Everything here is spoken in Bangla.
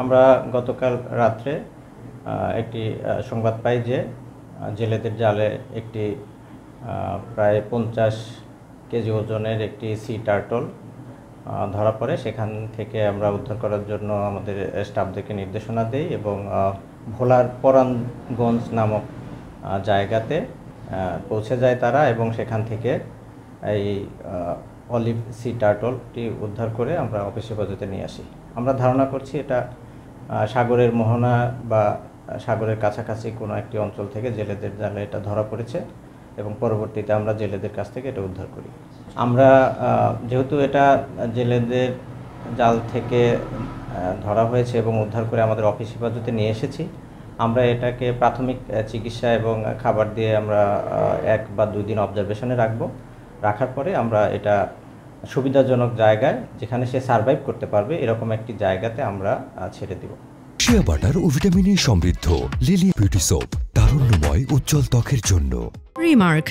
আমরা গতকাল রাত্রে একটি সংবাদ পাই যে জেলেদের জালে একটি প্রায় 50 কেজি ওজনের একটি সি টার্টল ধরা পড়ে। সেখান থেকে আমরা উদ্ধার করার জন্য আমাদের স্টাফদেরকে নির্দেশনা দেই এবং ভোলার পরাণগঞ্জ নামক জায়গাতে পৌঁছে যায় তারা এবং সেখান থেকে এই অলিভ সি টার্টলটি উদ্ধার করে আমরা অফিস হেফাজতে নিয়ে আসি। আমরা ধারণা করছি এটা সাগরের মোহনা বা সাগরের কাছাকাছি কোনো একটি অঞ্চল থেকে জেলেদের জালে এটা ধরা পড়েছে এবং পরবর্তীতে আমরা জেলেদের কাছ থেকে এটা উদ্ধার করি। আমরা যেহেতু এটা জেলেদের জাল থেকে ধরা হয়েছে এবং উদ্ধার করে আমাদের অফিস হেফাজতে নিয়ে এসেছি, আমরা এটাকে প্রাথমিক চিকিৎসা এবং খাবার দিয়ে আমরা 1 বা 2 দিন অবজারভেশনে রাখার পরে আমরা এটা সুবিধাজনক জায়গায়, যেখানে সে সার্ভাইভ করতে পারবে এরকম একটি জায়গাতে আমরা ছেড়ে দেব। শিয়া বাটার ও ভিটামিনে সমৃদ্ধ লিলি বিউটি সোপ, তারুণ্যময় উজ্জ্বল ত্বকের জন্য। রিমার্ক,